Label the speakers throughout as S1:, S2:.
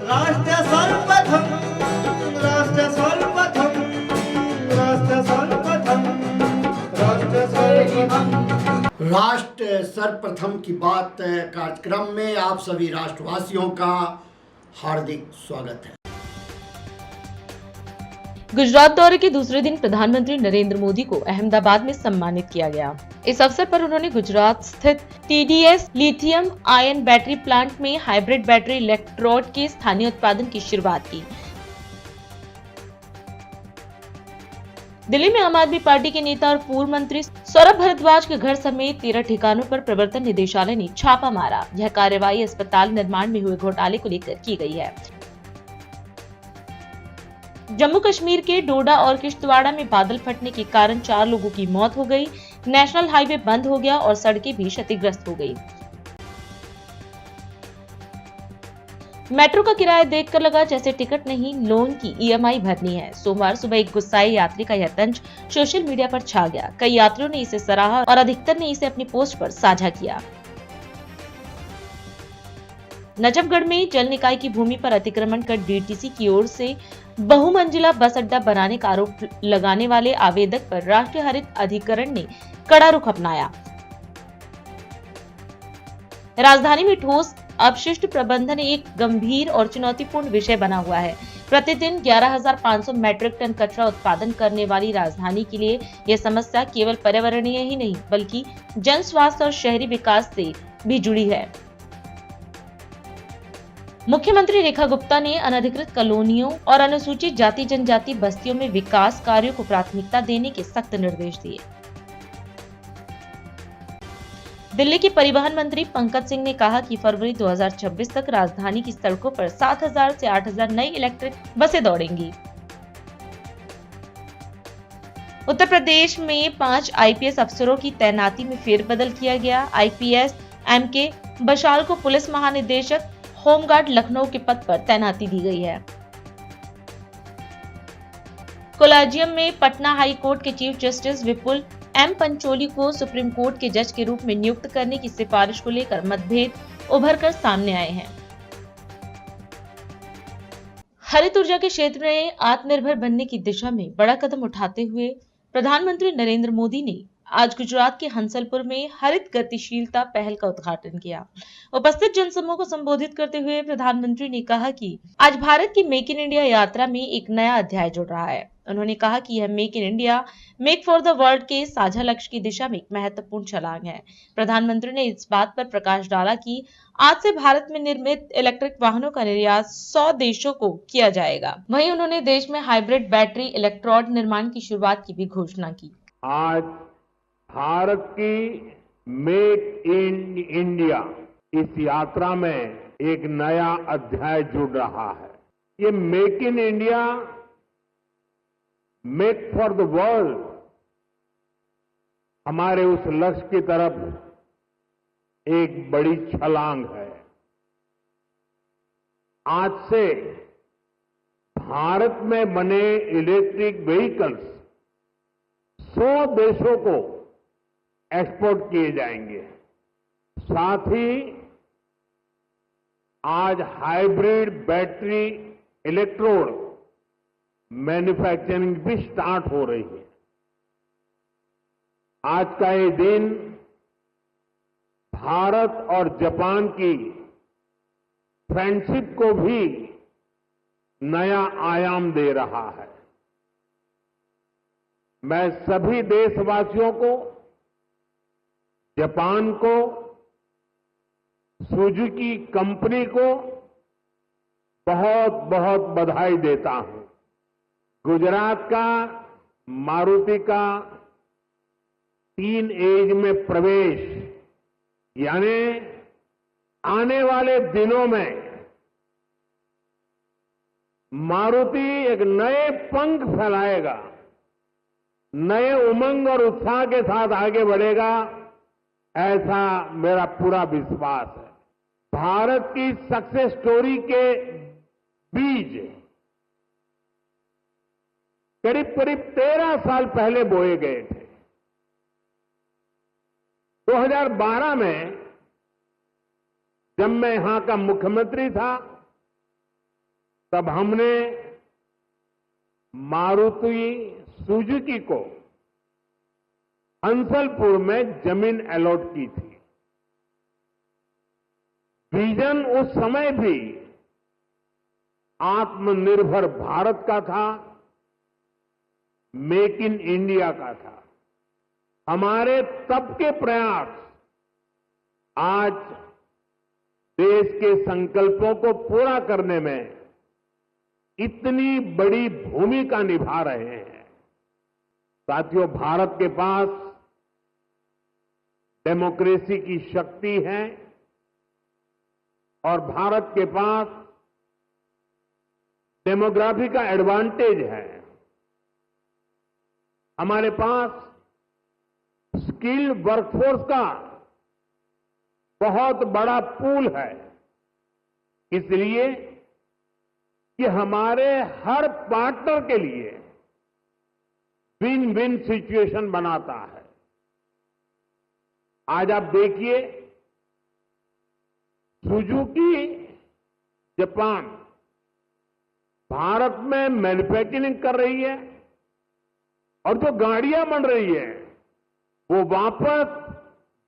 S1: राष्ट्र सर्वप्रथम, राष्ट्र सर्वप्रथम, राष्ट्र सर्वप्रथम, राष्ट्र सर्वप्रथम।
S2: राष्ट्र सर्वप्रथम की बात कार्यक्रम में आप सभी राष्ट्रवासियों का हार्दिक स्वागत है।
S3: गुजरात दौरे के दूसरे दिन प्रधानमंत्री नरेंद्र मोदी को अहमदाबाद में सम्मानित किया गया। इस अवसर पर उन्होंने गुजरात स्थित TDS lithium ion battery plant में हाइब्रिड बैटरी इलेक्ट्रोड के स्थानीय उत्पादन की शुरुआत की। दिल्ली में आम आदमी पार्टी के नेता और पूर्व मंत्री सौरभ भारद्वाज के घर समेत 13 ठिकानों पर प्रवर्तन निदेशालय ने छापा मारा। यह कार्रवाई अस्पताल निर्माण में हुए घोटाले को लेकर की गई है। जम्मू कश्मीर के डोडा और किश्तवाड़ा में बादल फटने के कारण 4 लोगों की मौत हो गई। नेशनल हाईवे बंद हो गया और सड़कें भी क्षतिग्रस्त हो गई। मेट्रो का किराया देखकर लगा जैसे टिकट नहीं, लोन की EMI भरनी है। सोमवार सुबह एक गुस्साए यात्री का यह तंज सोशल मीडिया पर छा गया। कई यात्रियों ने इसे सराहा और अधिकतर ने इसे अपनी पोस्ट पर साझा किया। नजफगढ़ में जल निकाय की भूमि पर अतिक्रमण कर DTC की ओर से बहुमंजिला बस अड्डा बनाने का आरोप लगाने वाले आवेदक पर राष्ट्रीय हरित अधिकरण ने कड़ा रुख अपनाया। राजधानी में ठोस अपशिष्ट प्रबंधन एक गंभीर और चुनौतीपूर्ण विषय बना हुआ है। प्रतिदिन 11,500 मैट्रिक टन कचरा उत्पादन करने वाली राजधानी के लिए यह समस्या केवल पर्यावरणीय ही नहीं बल्कि जन स्वास्थ्य और शहरी विकास से भी जुड़ी है। मुख्यमंत्री रेखा गुप्ता ने अनधिकृत कॉलोनियों और अनुसूचित जाति जनजाति बस्तियों में विकास कार्यों को प्राथमिकता देने के सख्त निर्देश दिए। दिल्ली के परिवहन मंत्री पंकज सिंह ने कहा कि फरवरी 2026 तक राजधानी की सड़कों पर 7,000 से 8,000 नई इलेक्ट्रिक बसें दौड़ेंगी। उत्तर प्रदेश में 5 IPS अफसरों की तैनाती में फेरबदल किया गया। IPS MK बशाल को पुलिस महानिदेशक होमगार्ड लखनऊ के पद पर तैनाती दी गई है। कोलेजियम में पटना हाई कोर्ट के चीफ जस्टिस विपुल M पंचोली को सुप्रीम कोर्ट के जज के रूप में नियुक्त करने की सिफारिश को लेकर मतभेद उभर कर सामने आए हैं। हरित ऊर्जा के क्षेत्र में आत्मनिर्भर बनने की दिशा में बड़ा कदम उठाते हुए प्रधानमंत्री नरेंद्र मोदी ने आज गुजरात के हंसलपुर में हरित गतिशीलता पहल का उद्घाटन किया। उपस्थित जनसमूह को संबोधित करते हुए प्रधानमंत्री ने कहा कि आज भारत की मेक इन इंडिया यात्रा में एक नया अध्याय जुड़ रहा है। उन्होंने कहा कि यह make in India make for the world के साझा लक्ष्य की दिशा में एक महत्वपूर्ण छलांग है। प्रधानमंत्री ने इस बात पर प्रकाश डाला कि आज से भारत में निर्मित इलेक्ट्रिक वाहनों का निर्यात 100 देशों को किया जाएगा। वहीं उन्होंने देश में हाइब्रिड बैटरी इलेक्ट्रोड निर्माण की शुरुआत की भी घोषणा की।
S4: आज भारत की मेक इन इंडिया इस यात्रा में एक नया अध्याय जुड़ रहा है। ये make in India make for the world हमारे उस लक्ष्य की तरफ एक बड़ी छलांग है। आज से भारत में बने इलेक्ट्रिक व्हीकल्स 100 देशों को एक्सपोर्ट किए जाएंगे। साथ ही आज हाइब्रिड बैटरी इलेक्ट्रोड मैन्युफैक्चरिंग भी स्टार्ट हो रही है। आज का ये दिन भारत और जापान की फ्रेंडशिप को भी नया आयाम दे रहा है। मैं सभी देशवासियों को, जापान को, सुजुकी कंपनी को बहुत बहुत बधाई देता हूं। गुजरात का मारुति का टीन एज में प्रवेश यानी आने वाले दिनों में मारुति एक नए पंख फैलाएगा, नए उमंग और उत्साह के साथ आगे बढ़ेगा, ऐसा मेरा पूरा विश्वास है। भारत की सक्सेस स्टोरी के बीज करीब करीब 13 साल पहले बोए गए थे। 2012 में जब मैं यहां का मुख्यमंत्री था, तब हमने मारुति सुजुकी को हंसलपुर में जमीन अलॉट की थी। विजन उस समय भी आत्मनिर्भर भारत का था, मेक इन इंडिया का था। हमारे तब के प्रयास आज देश के संकल्पों को पूरा करने में इतनी बड़ी भूमिका निभा रहे हैं। साथियों, भारत के पास डेमोक्रेसी की शक्ति है और भारत के पास डेमोग्राफी का एडवांटेज है। हमारे पास स्किल्ड वर्कफोर्स का बहुत बड़ा पूल है, इसलिए कि हमारे हर पार्टनर के लिए विन विन सिचुएशन बनाता है। आज आप देखिए, सुजुकी जापान भारत में मैन्युफैक्चरिंग कर रही है और जो गाड़ियां बन रही है वो वापस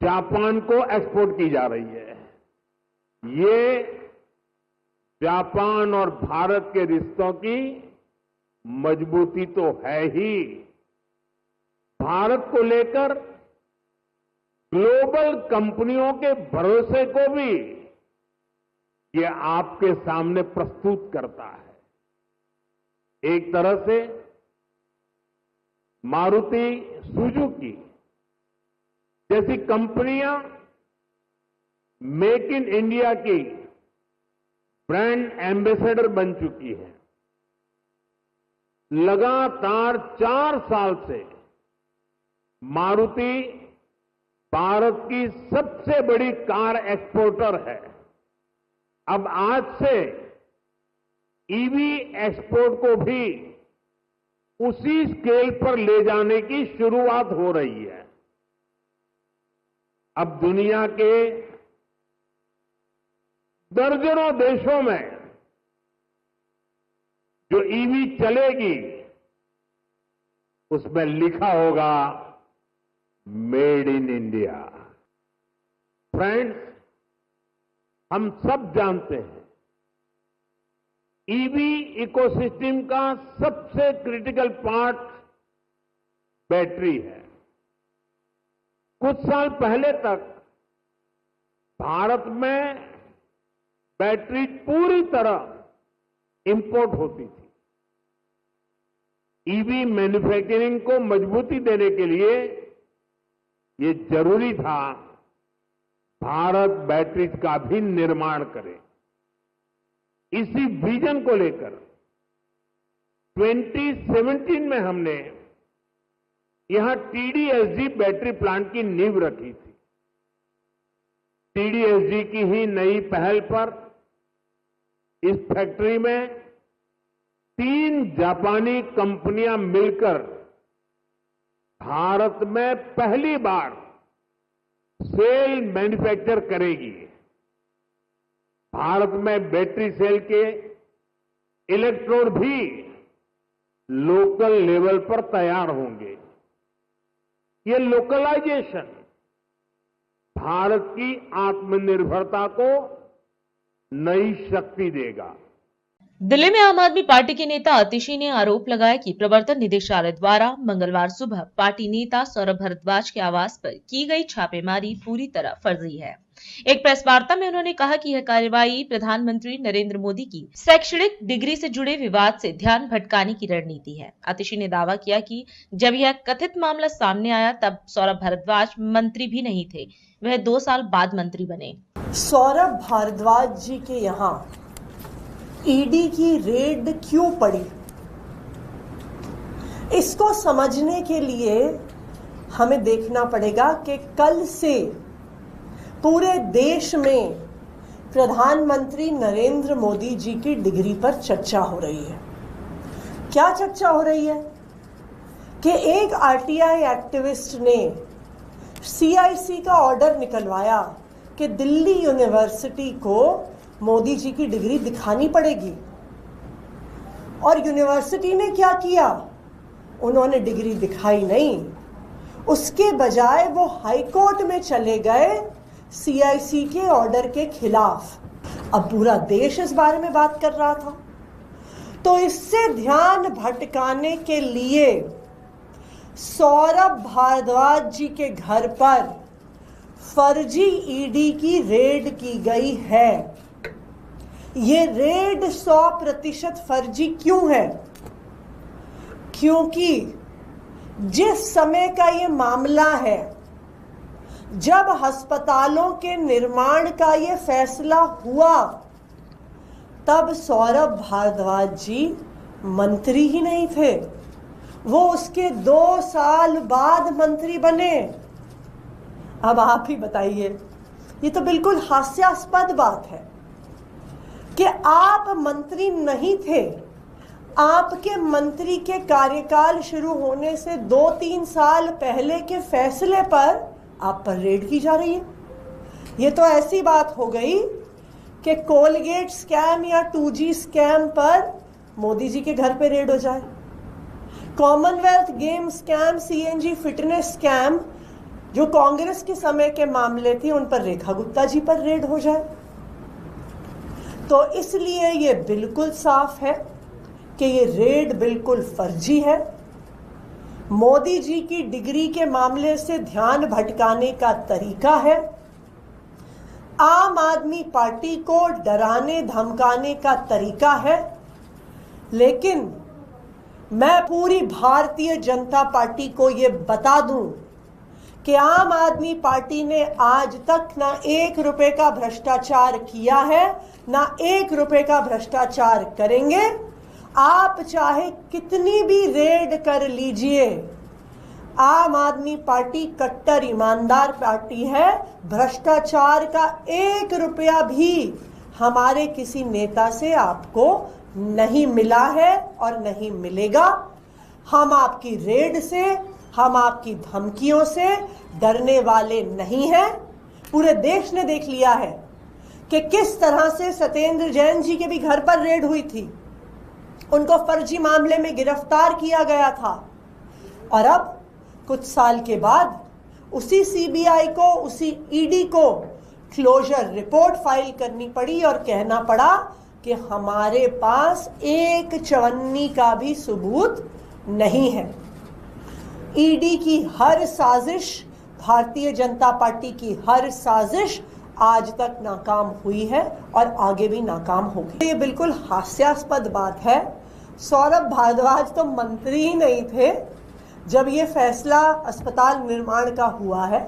S4: जापान को एक्सपोर्ट की जा रही है। ये जापान और भारत के रिश्तों की मजबूती तो है ही, भारत को लेकर ग्लोबल कंपनियों के भरोसे को भी ये आपके सामने प्रस्तुत करता है। एक तरह से मारुति सुजुकी जैसी कंपनियां मेक इन इंडिया की ब्रांड एम्बेसडर बन चुकी है। लगातार 4 साल से मारुति भारत की सबसे बड़ी कार एक्सपोर्टर है। अब आज से ईवी एक्सपोर्ट को भी उसी स्केल पर ले जाने की शुरुआत हो रही है। अब दुनिया के दर्जनों देशों में जो ईवी चलेगी उसमें लिखा होगा मेड इन इंडिया। फ्रेंड्स, हम सब जानते हैं ईवी इकोसिस्टम का सबसे क्रिटिकल पार्ट बैटरी है। कुछ साल पहले तक भारत में बैटरी पूरी तरह इंपोर्ट होती थी। ईवी मैन्युफैक्चरिंग को मजबूती देने के लिए ये जरूरी था भारत बैटरीज का भी निर्माण करे। इसी विजन को लेकर 2017 में हमने यहां टीडीएसजी बैटरी प्लांट की नींव रखी थी। टीडीएसजी की ही नई पहल पर इस फैक्ट्री में 3 जापानी कंपनियां मिलकर भारत में पहली बार सेल मैन्युफैक्चर करेगी। भारत में बैटरी सेल के इलेक्ट्रोड भी लोकल लेवल पर तैयार होंगे। ये लोकलाइजेशन भारत की आत्मनिर्भरता को नई शक्ति देगा।
S3: दिल्ली में आम आदमी पार्टी के नेता आतिशी ने आरोप लगाया कि प्रवर्तन निदेशालय द्वारा मंगलवार सुबह पार्टी नेता सौरभ भारद्वाज के आवास पर की गई छापेमारी पूरी तरह फर्जी है। एक प्रेस वार्ता में उन्होंने कहा कि यह कार्रवाई प्रधानमंत्री नरेंद्र मोदी की शैक्षणिक डिग्री से जुड़े विवाद से ध्यान भटकाने की रणनीति है। आतिशी ने दावा किया कि जब यह कथित मामला सामने आया तब सौरभ भारद्वाज मंत्री भी नहीं थे, वह 2 साल बाद मंत्री बने।
S5: सौरभ भारद्वाज जी के यहाँ ईडी की रेड क्यों पड़ी, इसको समझने के लिए हमें देखना पड़ेगा कि कल से पूरे देश में प्रधानमंत्री नरेंद्र मोदी जी की डिग्री पर चर्चा हो रही है। क्या चर्चा हो रही है कि एक आरटीआई एक्टिविस्ट ने सीआईसी का ऑर्डर निकलवाया कि दिल्ली यूनिवर्सिटी को मोदी जी की डिग्री दिखानी पड़ेगी। और यूनिवर्सिटी ने क्या किया, उन्होंने डिग्री दिखाई नहीं, उसके बजाय वो हाई कोर्ट में चले गए सीआईसी के ऑर्डर के खिलाफ। अब पूरा देश इस बारे में बात कर रहा था। तो इससे ध्यान भटकाने के लिए सौरभ भारद्वाज जी के घर पर फर्जी ईडी की रेड की गई है। ये रेड 100% फर्जी क्यों है? क्योंकि जिस समय का ये मामला है, जब अस्पतालों के निर्माण का ये फैसला हुआ, तब सौरभ भारद्वाज जी मंत्री ही नहीं थे, वो उसके 2 साल बाद मंत्री बने। अब आप ही बताइए, ये तो बिल्कुल हास्यास्पद बात है कि आप मंत्री नहीं थे, आपके मंत्री के कार्यकाल शुरू होने से 2-3 साल पहले के फैसले पर आप पर रेड की जा रही है। ये तो ऐसी बात हो गई कि कोलगेट स्कैम या 2G स्कैम पर मोदी जी के घर पे रेड हो जाए, Commonwealth game scam, CNG fitness scam जो कांग्रेस के समय के मामले थे, उन पर रेखा गुप्ता जी पर रेड हो जाए। तो इसलिए ये बिल्कुल साफ है कि ये रेड बिल्कुल फर्जी है। मोदी जी की डिग्री के मामले से ध्यान भटकाने का तरीका है, आम आदमी पार्टी को डराने धमकाने का तरीका है। लेकिन मैं पूरी भारतीय जनता पार्टी को ये बता दूं कि आम आदमी पार्टी ने आज तक ना 1 रुपए का भ्रष्टाचार किया है, ना 1 रुपए का भ्रष्टाचार करेंगे। आप चाहे कितनी भी रेड कर लीजिए, आम आदमी पार्टी कट्टर ईमानदार पार्टी है। भ्रष्टाचार का 1 रुपया भी हमारे किसी नेता से आपको नहीं मिला है और नहीं मिलेगा। हम आपकी रेड से, हम आपकी धमकियों से डरने वाले नहीं हैं। पूरे देश ने देख लिया है कि किस तरह से सत्येंद्र जैन जी के भी घर पर रेड हुई थी, उनको फर्जी मामले में गिरफ्तार किया गया था, और अब कुछ साल के बाद उसी CBI को, उसी ED को क्लोजर रिपोर्ट फाइल करनी पड़ी और कहना पड़ा कि हमारे पास 1 चवन्नी का भी सबूत नहीं है। ED की हर साजिश, भारतीय जनता पार्टी की हर साजिश आज तक नाकाम हुई है और आगे भी नाकाम होगी। ये बिल्कुल हास्यास्पद बात है। सौरभ भारद्वाज तो मंत्री ही नहीं थे जब ये फैसला अस्पताल निर्माण का हुआ है,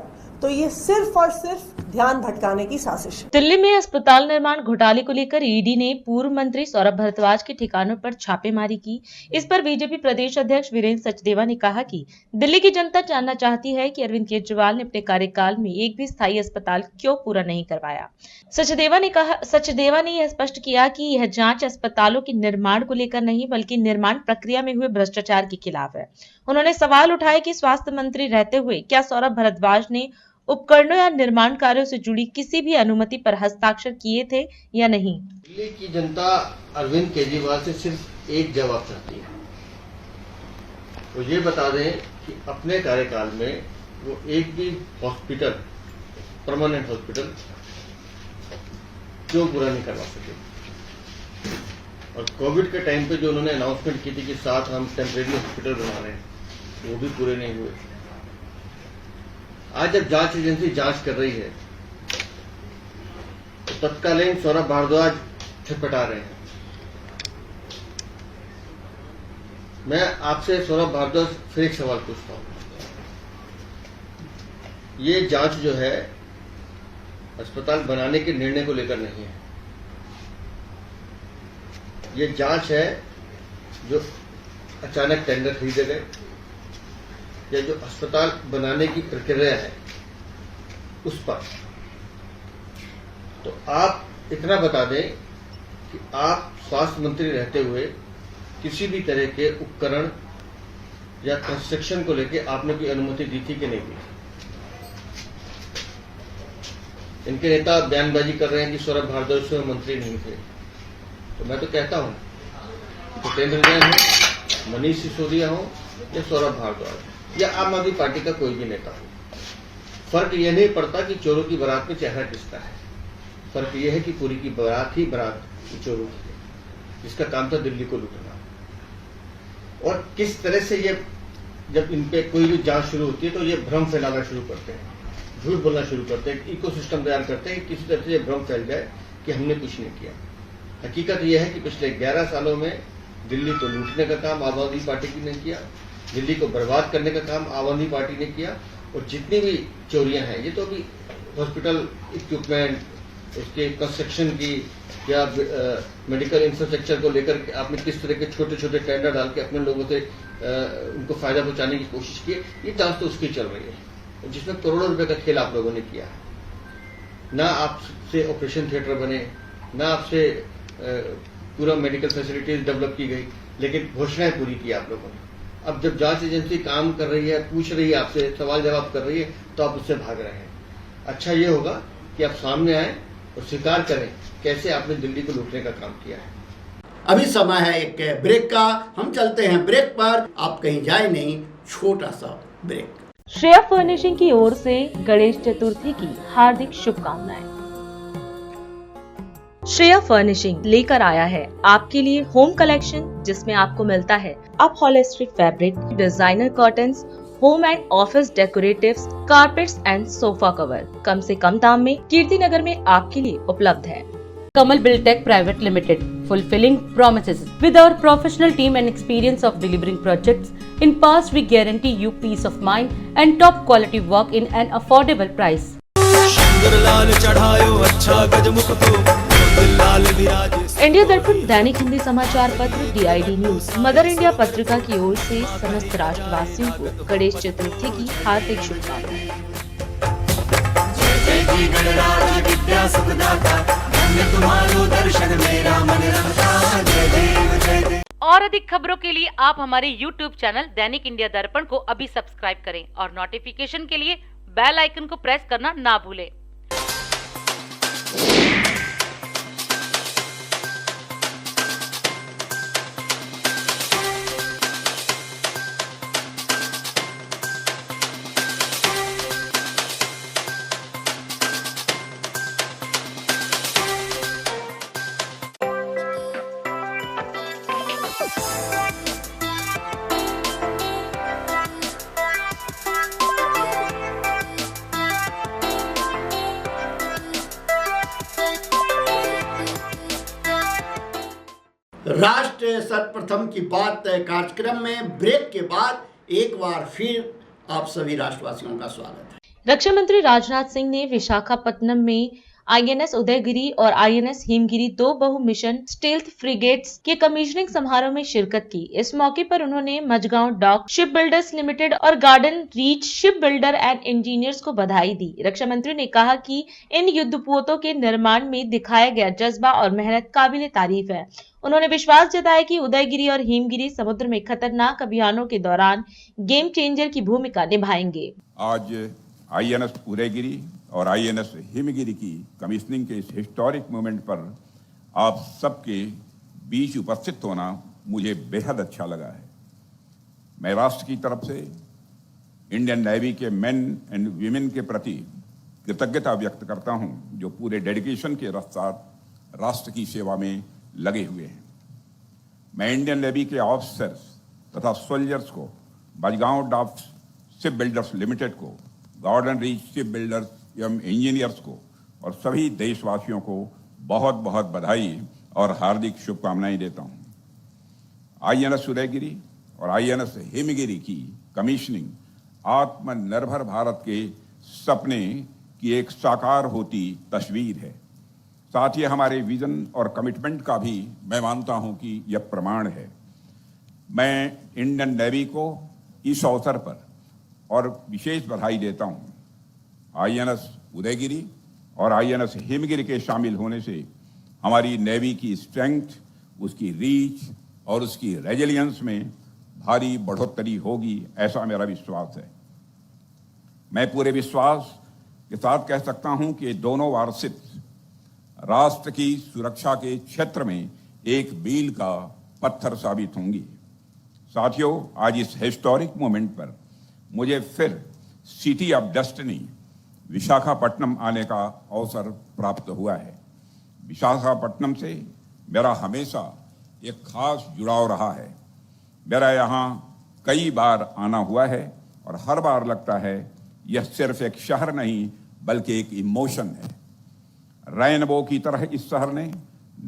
S5: तो ये सिर्फ और सिर्फ ध्यान भटकाने की साजिश है।
S3: दिल्ली में अस्पताल निर्माण घोटाले को लेकर ईडी ने पूर्व मंत्री सौरभ भारद्वाज के ठिकानों पर छापेमारी की। इस पर बीजेपी प्रदेश अध्यक्ष वीरेंद्र सचदेवा ने कहा कि दिल्ली की जनता जानना चाहती है कि अरविंद केजरीवाल ने अपने कार्यकाल में एक भी स्थायी अस्पताल क्यों पूरा नहीं करवाया। सचदेवा ने यह स्पष्ट किया कि यह जांच अस्पतालों के निर्माण को लेकर नहीं, बल्कि निर्माण प्रक्रिया में हुए भ्रष्टाचार के खिलाफ है। उन्होंने सवाल उठाया कि स्वास्थ्य मंत्री रहते हुए क्या सौरभ भारद्वाज ने उपकरणों या निर्माण कार्यों से जुड़ी किसी भी अनुमति पर हस्ताक्षर किए थे या नहीं।
S1: दिल्ली की जनता अरविंद केजरीवाल से सिर्फ एक जवाब चाहती है, वो ये बता दें कि अपने कार्यकाल में वो एक भी हॉस्पिटल, परमानेंट हॉस्पिटल क्यों पूरा नहीं करवा सके। और कोविड के टाइम पे जो उन्होंने अनाउंसमेंट की थी कि 7 हम टेम्परेरी हॉस्पिटल बना रहे हैं, वो भी पूरे नहीं हुए। आज जब जांच एजेंसी जांच कर रही है तो तत्कालीन सौरभ भारद्वाज छटपटा रहे हैं। मैं आपसे सौरभ भारद्वाज फिर एक सवाल पूछता हूं, ये जांच जो है अस्पताल बनाने के निर्णय को लेकर नहीं है, ये जांच है जो अचानक टेंडर खरीदे गए या जो अस्पताल बनाने की प्रक्रिया है उस पर। तो आप इतना बता दें कि आप स्वास्थ्य मंत्री रहते हुए किसी भी तरह के उपकरण या कंस्ट्रक्शन को लेकर आपने कोई अनुमति दी थी कि नहीं दी। इनके नेता बयानबाजी कर रहे हैं कि सौरभ भारद्वाज में मंत्री नहीं थे, तो मैं तो कहता हूं जितेंद्र जैन हो, मनीष सिसोदिया हो या सौरभ भारद्वाज या आम आदमी पार्टी का कोई भी नेता हो, फर्क यह नहीं पड़ता कि चोरों की बारात में चेहरा किसका है। फर्क यह है कि पूरी की बारात ही बारात चोरों की है, जिसका काम था दिल्ली को लूटना। और किस तरह से ये जब इन पे कोई भी जांच शुरू होती है तो ये भ्रम फैलाना शुरू करते हैं, झूठ बोलना शुरू करते हैं, इकोसिस्टम तैयार करते हैं कि किसी तरह से ये भ्रम फैल जाए कि हमने कुछ नहीं किया। हकीकत यह है कि पिछले 11 सालों में दिल्ली को लूटने का काम आम आदमी पार्टी ने किया, दिल्ली को बर्बाद करने का काम आम आदमी पार्टी ने किया। और जितनी भी चोरियां हैं, ये तो अभी हॉस्पिटल इक्विपमेंट, उसके कंस्ट्रक्शन की या मेडिकल इंफ्रास्ट्रक्चर को लेकर के आपने किस तरह के छोटे छोटे टेंडर डाल के अपने लोगों से उनको फायदा पहुंचाने की कोशिश की, ये जांच तो उसकी चल रही है, जिसमें करोड़ों रुपए का खेल आप लोगों ने किया है। ना आपसे ऑपरेशन थिएटर बने, ना आपसे पूरा मेडिकल फैसिलिटीज डेवलप की गई, लेकिन घोषणाएं पूरी की आप लोगों ने। अब जब जांच एजेंसी काम कर रही है, पूछ रही है आपसे, सवाल जवाब कर रही है, तो आप उससे भाग रहे हैं। अच्छा ये होगा कि आप सामने आए और स्वीकार करें कैसे आपने दिल्ली को लूटने का काम किया है।
S2: अभी समय है एक ब्रेक का, हम चलते हैं ब्रेक पर, आप कहीं जाए नहीं, छोटा सा ब्रेक।
S3: श्रेया फर्निशिंग की ओर से गणेश चतुर्थी की हार्दिक शुभकामनाएं। श्रेया फर्निशिंग लेकर आया है आपके लिए होम कलेक्शन, जिसमें आपको मिलता है upholstery fabric, designer cottons, home and office decoratives, carpets and sofa cover कम से कम दाम में कीर्ति नगर में आपके लिए उपलब्ध है।
S6: Kamal Buildtech Private Limited, fulfilling promises. With our professional team and experience of delivering projects, in past we guarantee you peace of mind and top quality work in an affordable price.
S3: India दर्पण दैनिक हिंदी समाचार पत्र, DID news, mother India पत्रिका की ओर से समस्त राष्ट्रवासियों को गणेश चतुर्थी की हार्दिक शुभकामनाएं।
S6: और अधिक खबरों के लिए आप हमारे YouTube चैनल दैनिक इंडिया दर्पण को अभी सब्सक्राइब करें और नोटिफिकेशन के लिए बेल आइकन को प्रेस करना ना भूलें।
S2: राष्ट्र सर्वप्रथम की बात कार्यक्रम में ब्रेक के बाद एक बार फिर आप सभी राष्ट्रवासियों का स्वागत है।
S3: रक्षा मंत्री राजनाथ सिंह ने विशाखापत्तनम में INS उदयगिरी और INS हिमगिरी 2 बहु मिशन स्टील्थ फ्रिगेट्स के कमीशनिंग समारोह में शिरकत की। इस मौके पर उन्होंने Mazagon dock ship builders limited और garden reach ship builder and engineers को बधाई दी। रक्षा मंत्री ने कहा कि इन युद्धपोतों के निर्माण में दिखाया गया जज्बा और मेहनत काबिले तारीफ है। उन्होंने विश्वास जताया कि उदयगिरी और हिमगिरी समुद्र में खतरनाक अभियानों के दौरान गेम चेंजर की भूमिका निभाएंगे।
S7: आज INS उदयगिरी और INS हिमगिरी की कमीशनिंग के इस हिस्टोरिक मोमेंट पर आप सबके बीच उपस्थित होना मुझे बेहद अच्छा लगा है। मैं राष्ट्र की तरफ से इंडियन नेवी के मेन एंड वीमेन के प्रति कृतज्ञता व्यक्त करता हूं, जो पूरे डेडिकेशन के साथ राष्ट्र की सेवा में लगे हुए हैं। मैं इंडियन नेवी के ऑफिसर्स तथा सोल्जर्स को, Mazagon dock ship builders limited को, गार्डन रीच शिप बिल्डर्स एवं इंजीनियर्स को और सभी देशवासियों को बहुत बहुत बधाई और हार्दिक शुभकामनाएं देता हूं। INS उदयगिरी और INS हिमगिरी की कमीशनिंग आत्मनिर्भर भारत के सपने की एक साकार होती तस्वीर है। साथ ही हमारे विजन और कमिटमेंट का भी मैं मानता हूं कि यह प्रमाण है। मैं इंडियन नेवी को इस अवसर पर और विशेष बधाई देता हूं। INS उदयगिरी और INS हिमगिरी के शामिल होने से हमारी नेवी की स्ट्रेंथ, उसकी रीच और उसकी रेजिलियंस में भारी बढ़ोतरी होगी, ऐसा मेरा विश्वास है। मैं पूरे विश्वास के साथ कह सकता हूं कि दोनों वारशिप्स राष्ट्र की सुरक्षा के क्षेत्र में एक मील का पत्थर साबित होंगी। साथियों, आज इस हिस्टोरिक मोमेंट पर मुझे फिर सिटी ऑफ डेस्टिनी विशाखापट्टनम आने का अवसर प्राप्त हुआ है। विशाखापट्टनम से मेरा हमेशा एक खास जुड़ाव रहा है। मेरा यहाँ कई बार आना हुआ है और हर बार लगता है यह सिर्फ एक शहर नहीं बल्कि एक इमोशन है। रेनबो की तरह इस शहर ने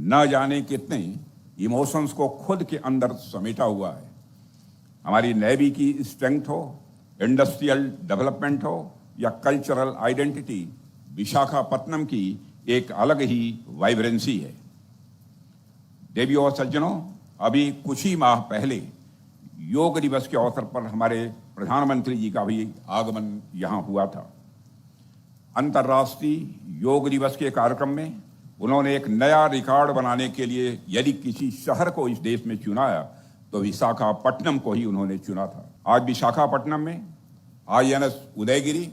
S7: न जाने कितने इमोशंस को खुद के अंदर समेटा हुआ है। हमारी नेवी की स्ट्रेंथ हो, इंडस्ट्रियल डेवलपमेंट हो या कल्चरल आइडेंटिटी, विशाखापट्टनम की एक अलग ही वाइब्रेंसी है। देवियों और सज्जनों, अभी कुछ ही माह पहले योग दिवस के अवसर पर हमारे प्रधानमंत्री जी का भी आगमन यहाँ हुआ था। अंतर्राष्ट्रीय योग दिवस के कार्यक्रम में उन्होंने एक नया रिकॉर्ड बनाने के लिए यदि किसी शहर को इस देश में चुनाया तो विशाखापट्टनम को ही उन्होंने चुना था। आज विशाखापट्टनम में INS उदयगिरी,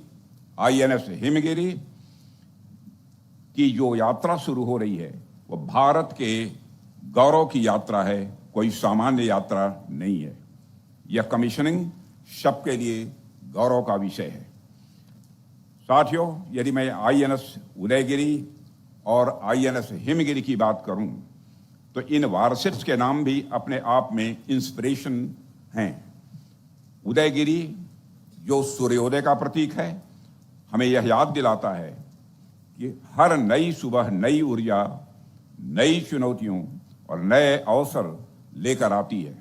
S7: INS हिमगिरी की जो यात्रा शुरू हो रही है वो भारत के गौरव की यात्रा है, कोई सामान्य यात्रा नहीं है। यह कमीशनिंग सबके लिए गौरव का विषय है। साथियों, यदि मैं INS उदयगिरी और INS हिमगिरी की बात करूं तो इन वारशिप्स के नाम भी अपने आप में इंस्पिरेशन हैं। उदयगिरी जो सूर्योदय का प्रतीक है, हमें यह याद दिलाता है कि हर नई सुबह नई ऊर्जा, नई चुनौतियों और नए अवसर लेकर आती है।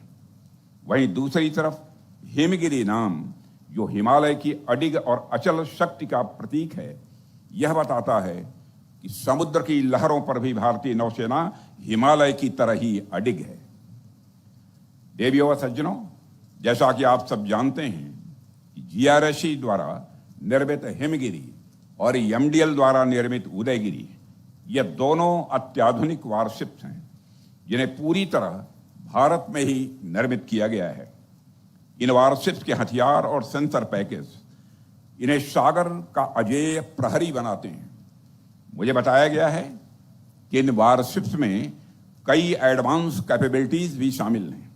S7: वहीं दूसरी तरफ हिमगिरी नाम जो हिमालय की अडिग और अचल शक्ति का प्रतीक है, यह बताता है कि समुद्र की लहरों पर भी भारतीय नौसेना हिमालय की तरह ही अडिग है। देवियों व सज्जनों, जैसा कि आप सब जानते हैं कि GRSE द्वारा निर्मित हिमगिरी और MDL द्वारा निर्मित उदयगिरी, ये दोनों अत्याधुनिक वारशिप्स हैं जिन्हें पूरी तरह भारत में ही निर्मित किया गया है। इन वारशिप्स के हथियार और सेंसर पैकेज इन्हें सागर का अजेय प्रहरी बनाते हैं। मुझे बताया गया है कि इन वारशिप्स में कई एडवांस कैपेबिलिटीज भी शामिल हैं।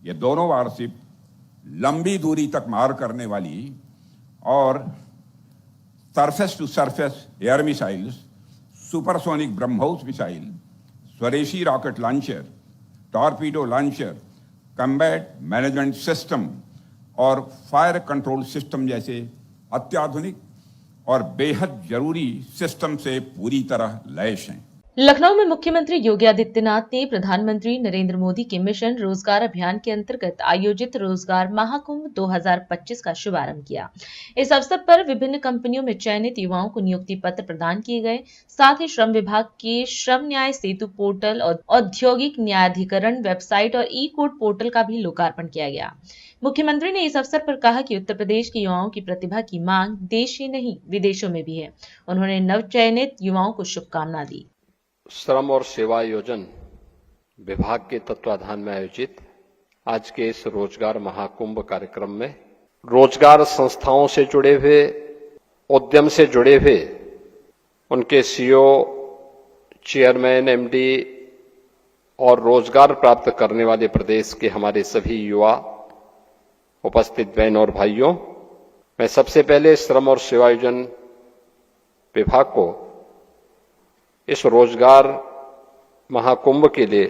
S7: ये दोनों वारशिप लंबी दूरी तक मार करने वाली और surface to surface air missiles, supersonic BrahMos missile, स्वदेशी rocket launcher, torpedo launcher, combat management system और फायर कंट्रोल सिस्टम जैसे अत्याधुनिक और बेहद जरूरी सिस्टम से पूरी तरह लैस हैं।
S3: लखनऊ में मुख्यमंत्री योगी आदित्यनाथ ने प्रधानमंत्री नरेंद्र मोदी के मिशन रोजगार अभियान के अंतर्गत आयोजित रोजगार महाकुंभ 2025 का शुभारंभ किया। इस अवसर पर विभिन्न कंपनियों में चयनित युवाओं को नियुक्ति पत्र प्रदान किए गए। साथ ही श्रम विभाग के श्रम न्याय सेतु पोर्टल और औद्योगिक न्यायाधिकरण वेबसाइट और ई-कोर्ट पोर्टल का भी लोकार्पण किया गया। मुख्यमंत्री ने इस अवसर पर कहा कि उत्तर प्रदेश के युवाओं की प्रतिभा की मांग देश ही नहीं विदेशों में भी है। उन्होंने नवचयनित युवाओं को शुभकामना दी।
S8: श्रम और सेवा योजन विभाग के तत्वाधान में आयोजित आज के इस रोजगार महाकुंभ कार्यक्रम में रोजगार संस्थाओं से जुड़े हुए, उद्यम से जुड़े हुए उनके CEO, चेयरमैन, MD और रोजगार प्राप्त करने वाले प्रदेश के हमारे सभी युवा उपस्थित बहन और भाइयों, मैं सबसे पहले श्रम और सेवायोजन विभाग को इस रोजगार महाकुंभ के लिए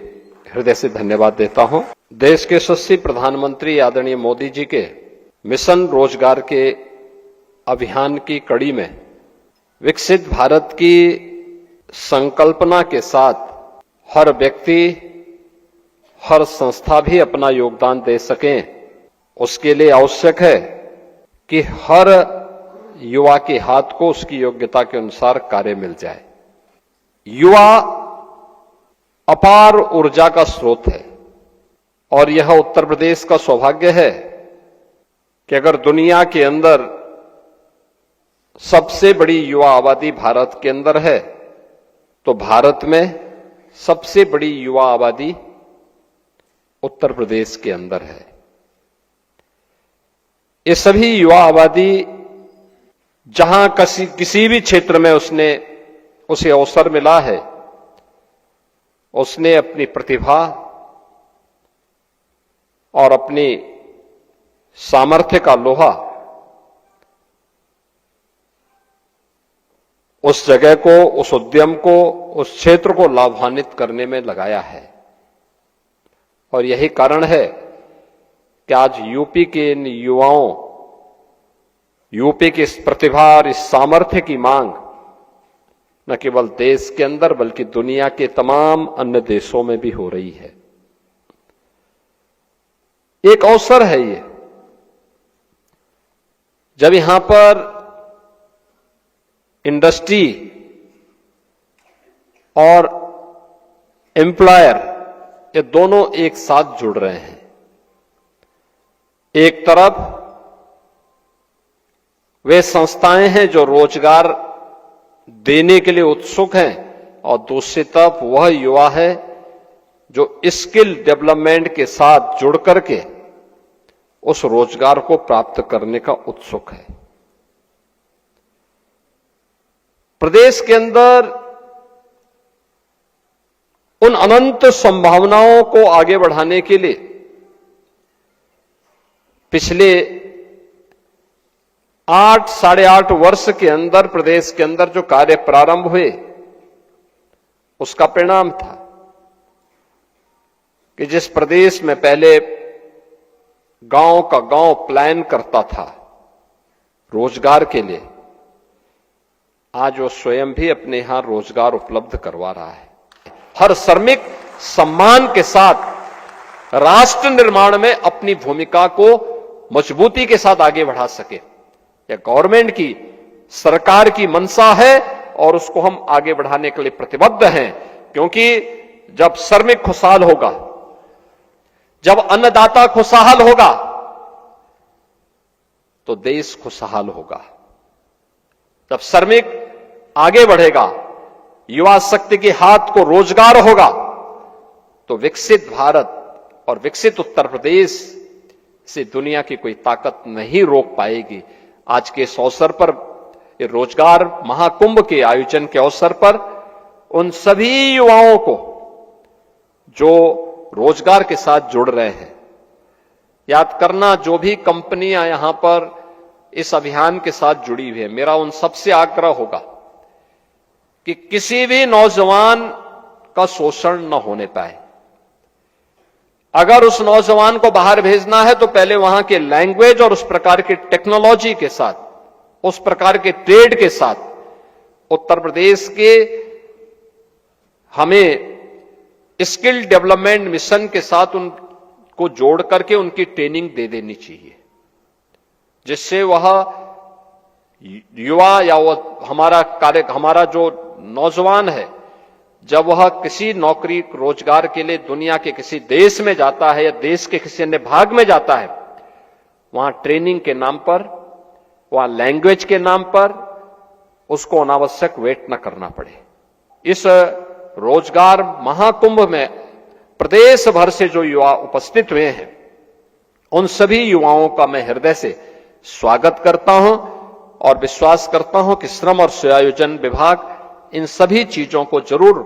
S8: हृदय से धन्यवाद देता हूं। देश के यशस्वी प्रधानमंत्री आदरणीय मोदी जी के मिशन रोजगार के अभियान की कड़ी में विकसित भारत की संकल्पना के साथ हर व्यक्ति, हर संस्था भी अपना योगदान दे सकें, उसके लिए आवश्यक है कि हर युवा के हाथ को उसकी योग्यता के अनुसार कार्य मिल जाए। युवा अपार ऊर्जा का स्रोत है और यह उत्तर प्रदेश का सौभाग्य है कि अगर दुनिया के अंदर सबसे बड़ी युवा आबादी भारत के अंदर है तो भारत में सबसे बड़ी युवा आबादी उत्तर प्रदेश के अंदर है। ये सभी युवा आबादी जहां किसी भी क्षेत्र में उसे अवसर मिला है, उसने अपनी प्रतिभा, और अपनी सामर्थ्य का लोहा उस जगह को, उस उद्यम को, उस क्षेत्र को लाभान्वित करने में लगाया है। और यही कारण है कि आज यूपी के इन युवाओं, यूपी की इस प्रतिभा और इस सामर्थ्य की मांग न केवल देश के अंदर बल्कि दुनिया के तमाम अन्य देशों में भी हो रही है। एक अवसर है ये, जब यहां पर इंडस्ट्री और एम्प्लॉयर ये दोनों एक साथ जुड़ रहे हैं। एक तरफ वे संस्थाएं हैं जो रोजगार देने के लिए उत्सुक हैं और दूसरी तरफ वह युवा है जो स्किल डेवलपमेंट के साथ जुड़ करके उस रोजगार को प्राप्त करने का उत्सुक है। प्रदेश के अंदर उन अनंत संभावनाओं को आगे बढ़ाने के लिए पिछले 8 साढ़े 8 वर्ष के अंदर प्रदेश के अंदर जो कार्य प्रारंभ हुए उसका परिणाम था कि जिस प्रदेश में पहले गांव का गांव प्लान करता था रोजगार के लिए, आज वो स्वयं भी अपने यहां रोजगार उपलब्ध करवा रहा है। हर श्रमिक सम्मान के साथ राष्ट्र निर्माण में अपनी भूमिका को मजबूती के साथ आगे बढ़ा सके, यह गवर्नमेंट की, सरकार की मंशा है और उसको हम आगे बढ़ाने के लिए प्रतिबद्ध हैं। क्योंकि जब श्रमिक खुशहाल होगा, जब अन्नदाता खुशहाल होगा तो देश खुशहाल होगा। जब श्रमिक आगे बढ़ेगा, युवा शक्ति के हाथ को रोजगार होगा तो विकसित भारत और विकसित उत्तर प्रदेश से दुनिया की कोई ताकत नहीं रोक पाएगी। आज के इस अवसर पर, ये रोजगार महाकुंभ के आयोजन के अवसर पर, उन सभी युवाओं को जो रोजगार के साथ जुड़ रहे हैं, याद करना जो भी कंपनियां यहां पर इस अभियान के साथ जुड़ी हुई है, मेरा उन सबसे आग्रह होगा कि किसी भी नौजवान का शोषण न होने पाए। अगर उस नौजवान को बाहर भेजना है तो पहले वहां के लैंग्वेज और उस प्रकार के टेक्नोलॉजी के साथ, उस प्रकार के ट्रेड के साथ उत्तर प्रदेश के हमें स्किल डेवलपमेंट मिशन के साथ उनको जोड़ करके उनकी ट्रेनिंग दे देनी चाहिए, जिससे वह युवा या वो हमारा जो नौजवान है, जब वह किसी नौकरी रोजगार के लिए दुनिया के किसी देश में जाता है या देश के किसी अन्य भाग में जाता है, वहां ट्रेनिंग के नाम पर, वहां लैंग्वेज के नाम पर उसको अनावश्यक वेट न करना पड़े। इस रोजगार महाकुंभ में प्रदेश भर से जो युवा उपस्थित हुए हैं, उन सभी युवाओं का मैं हृदय से स्वागत करता हूं और विश्वास करता हूं कि श्रम और सेवायोजन विभाग इन सभी चीजों को जरूर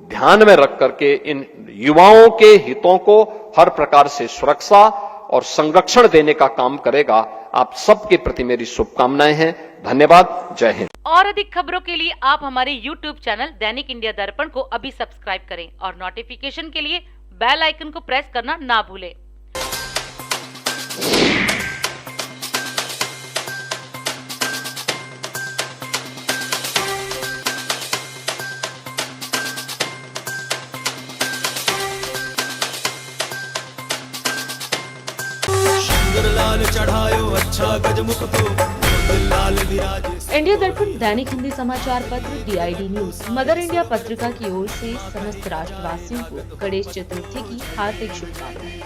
S8: ध्यान में रख करके इन युवाओं के हितों को हर प्रकार से सुरक्षा और संरक्षण देने का काम करेगा। आप सबके प्रति मेरी शुभकामनाएं हैं। धन्यवाद। जय हिंद।
S6: और अधिक खबरों के लिए आप हमारे YouTube चैनल दैनिक इंडिया दर्पण को अभी सब्सक्राइब करें और नोटिफिकेशन के लिए बेल आइकन को प्रेस करना ना भूलें।
S3: इंडिया दर्पण दैनिक हिंदी समाचार पत्र DID न्यूज मदर इंडिया पत्रिका की ओर से समस्त राष्ट्रवासियों को गणेश चतुर्थी की हार्दिक शुभकामनाएं।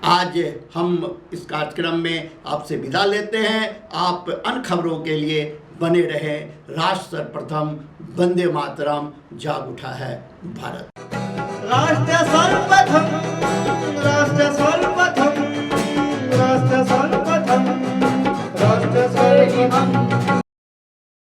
S2: आज हम इस कार्यक्रम में आपसे विदा लेते हैं। आप अन्य खबरों के लिए बने रहे। राष्ट्र सर्वप्रथम, वंदे मातरम, जाग उठा है भारत।
S9: राष्ट्र सर्वप्रथम, राष्ट्र सर्वप्रथम, राष्ट्र सर्वप्रथम, राष्ट्र सर्वप्रथम।